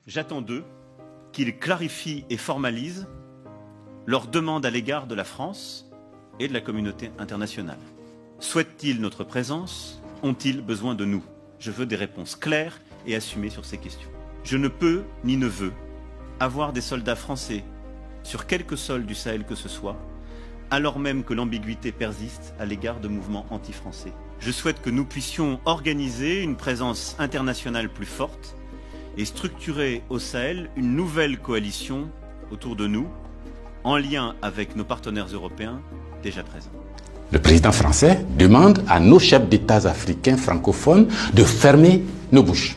J'attends d'eux qu'ils clarifient et formalisent leurs demandes à l'égard de la France et de la communauté internationale. Souhaitent-ils notre présence? Ont-ils besoin de nous? Je veux des réponses claires et assumées sur ces questions. Je ne peux ni ne veux avoir des soldats français sur quelque sol du Sahel que ce soit, alors même que l'ambiguïté persiste à l'égard de mouvements anti-français. Je souhaite que nous puissions organiser une présence internationale plus forte et structurer au Sahel une nouvelle coalition autour de nous, en lien avec nos partenaires européens déjà présents. Le président français demande à nos chefs d'État africains francophones de fermer nos bouches.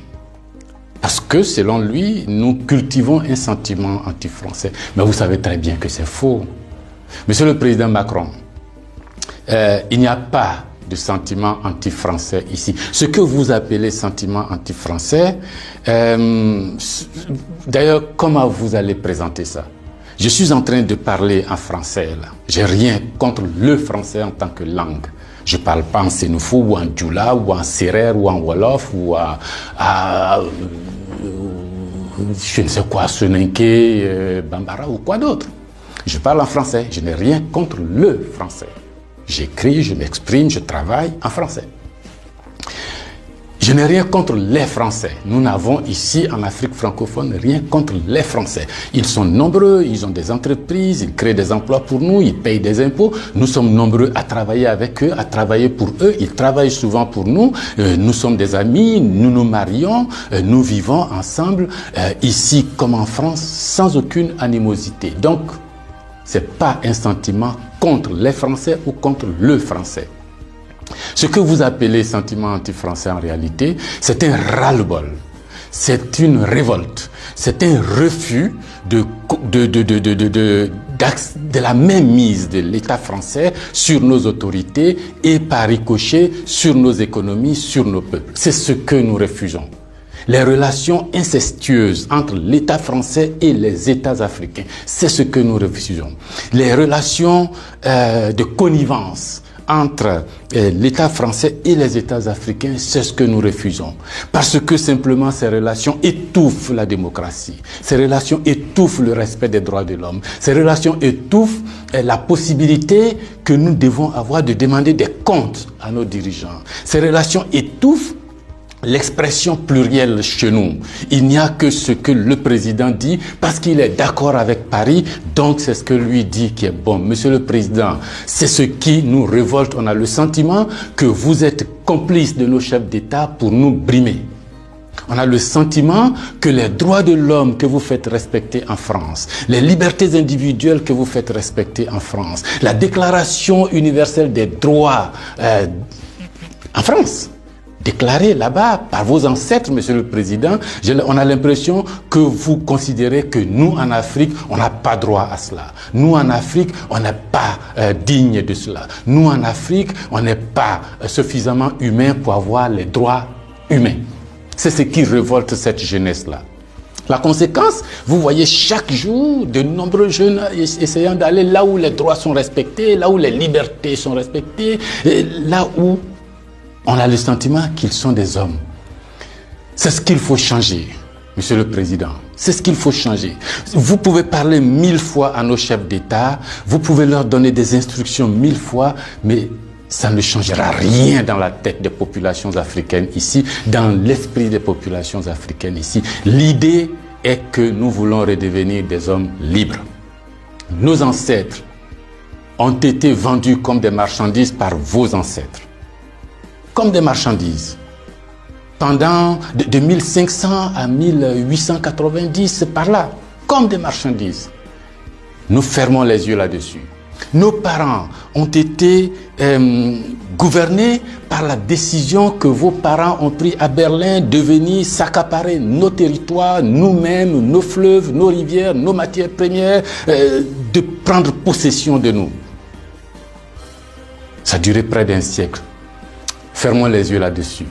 Parce que, selon lui, nous cultivons un sentiment anti-français. Mais vous savez très bien que c'est faux. Monsieur le président Macron, il n'y a pas de sentiment anti-français ici. Ce que vous appelez sentiment anti-français, d'ailleurs, comment vous allez présenter ça? Je suis en train de parler en français là. J'ai rien contre le français en tant que langue. Je ne parle pas en sénoufo ou en djoula ou en serer ou en wolof ou je ne sais quoi, soninké, bambara ou quoi d'autre. Je parle en français. Je n'ai rien contre le français. J'écris, je m'exprime, je travaille en français. Je n'ai rien contre les Français. Nous n'avons ici en Afrique francophone rien contre les Français. Ils sont nombreux, ils ont des entreprises, ils créent des emplois pour nous, ils payent des impôts. Nous sommes nombreux à travailler avec eux, à travailler pour eux. Ils travaillent souvent pour nous. Nous sommes des amis, nous nous marions, nous vivons ensemble ici comme en France sans aucune animosité. Donc, c'est pas un sentiment contre les Français ou contre le Français. Ce que vous appelez sentiment anti-français en réalité, c'est un ras-le-bol, c'est une révolte, c'est un refus de la mainmise de l'État français sur nos autorités et par ricochet sur nos économies, sur nos peuples. C'est ce que nous refusons. Les relations incestueuses entre l'État français et les États africains, c'est ce que nous refusons. Les relations de connivence entre l'État français et les États africains, c'est ce que nous refusons. Parce que simplement ces relations étouffent la démocratie. Ces relations étouffent le respect des droits de l'homme. Ces relations étouffent la possibilité que nous devons avoir de demander des comptes à nos dirigeants. Ces relations étouffent l'expression plurielle chez nous. Il n'y a que ce que le président dit parce qu'il est d'accord avec Paris, donc c'est ce que lui dit qui est bon. Monsieur le président, c'est ce qui nous révolte. On a le sentiment que vous êtes complice de nos chefs d'État pour nous brimer. On a le sentiment que les droits de l'homme que vous faites respecter en France, les libertés individuelles que vous faites respecter en France, la déclaration universelle des droits en France, déclaré là-bas par vos ancêtres, Monsieur le Président, on a l'impression que vous considérez que nous, en Afrique, on n'a pas droit à cela. Nous, en Afrique, on n'est pas digne de cela. Nous, en Afrique, on n'est pas suffisamment humain pour avoir les droits humains. C'est ce qui révolte cette jeunesse-là. La conséquence, vous voyez chaque jour de nombreux jeunes essayant d'aller là où les droits sont respectés, là où les libertés sont respectées, là où on a le sentiment qu'ils sont des hommes. C'est ce qu'il faut changer, Monsieur le Président. C'est ce qu'il faut changer. Vous pouvez parler 1000 fois à nos chefs d'État, vous pouvez leur donner des instructions 1000 fois, mais ça ne changera rien dans la tête des populations africaines ici, dans l'esprit des populations africaines ici. L'idée est que nous voulons redevenir des hommes libres. Nos ancêtres ont été vendus comme des marchandises par vos ancêtres. Comme des marchandises. Pendant de 1500 à 1890, par là, comme des marchandises. Nous fermons les yeux là-dessus. Nos parents ont été gouvernés par la décision que vos parents ont prise à Berlin de venir s'accaparer nos territoires, nous-mêmes, nos fleuves, nos rivières, nos matières premières, de prendre possession de nous. Ça a duré près d'un siècle. Fermons les yeux là-dessus.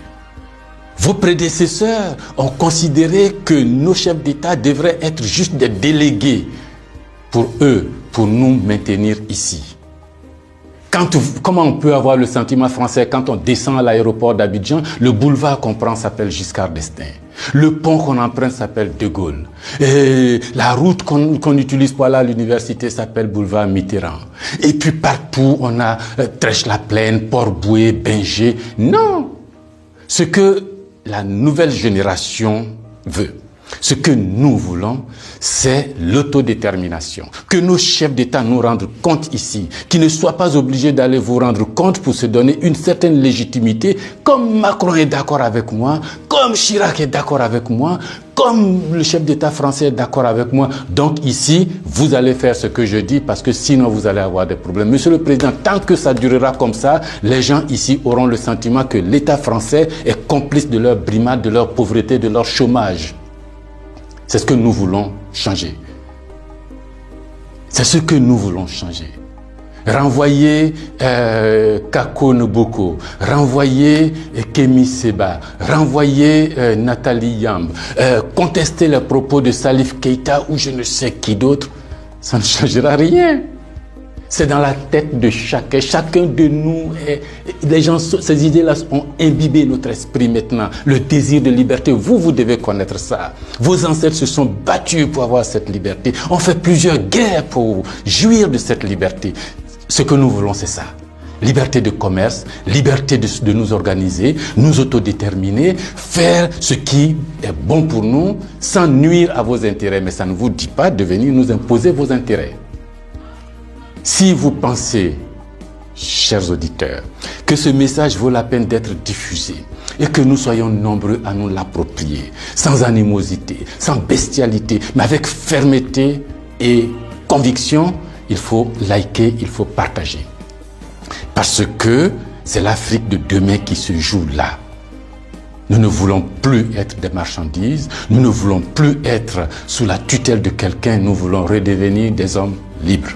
Vos prédécesseurs ont considéré que nos chefs d'État devraient être juste des délégués pour eux, pour nous maintenir ici. Comment on peut avoir le sentiment français quand on descend à l'aéroport d'Abidjan? Le boulevard qu'on prend s'appelle Giscard d'Estaing. Le pont qu'on emprunte s'appelle De Gaulle. Et la route qu'on utilise pour aller à l'université s'appelle boulevard Mitterrand. Et puis partout, on a Trèche-la-Plaine, Port-Bouët, Binger. Non! Ce que la nouvelle génération veut, ce que nous voulons, c'est l'autodétermination. Que nos chefs d'État nous rendent compte ici, qu'ils ne soient pas obligés d'aller vous rendre compte pour se donner une certaine légitimité, comme Macron est d'accord avec moi, comme Chirac est d'accord avec moi, comme le chef d'État français est d'accord avec moi. Donc ici, vous allez faire ce que je dis parce que sinon vous allez avoir des problèmes. Monsieur le Président, tant que ça durera comme ça, les gens ici auront le sentiment que l'État français est complice de leur brimade, de leur pauvreté, de leur chômage. C'est ce que nous voulons changer. C'est ce que nous voulons changer. Renvoyer Kako Noboko, renvoyer Kemi Seba, renvoyer Nathalie Yamb, contester les propos de Salif Keïta ou je ne sais qui d'autre, ça ne changera rien. C'est dans la tête de chacun. Chacun de nous, les gens, ces idées-là ont imbibé notre esprit maintenant. Le désir de liberté, vous devez connaître ça. Vos ancêtres se sont battus pour avoir cette liberté. On fait plusieurs guerres pour jouir de cette liberté. Ce que nous voulons, c'est ça. Liberté de commerce, liberté de nous organiser, nous autodéterminer, faire ce qui est bon pour nous sans nuire à vos intérêts. Mais ça ne vous dit pas de venir nous imposer vos intérêts. Si vous pensez, chers auditeurs, que ce message vaut la peine d'être diffusé et que nous soyons nombreux à nous l'approprier, sans animosité, sans bestialité, mais avec fermeté et conviction, il faut liker, il faut partager. Parce que c'est l'Afrique de demain qui se joue là. Nous ne voulons plus être des marchandises, nous ne voulons plus être sous la tutelle de quelqu'un, nous voulons redevenir des hommes libres.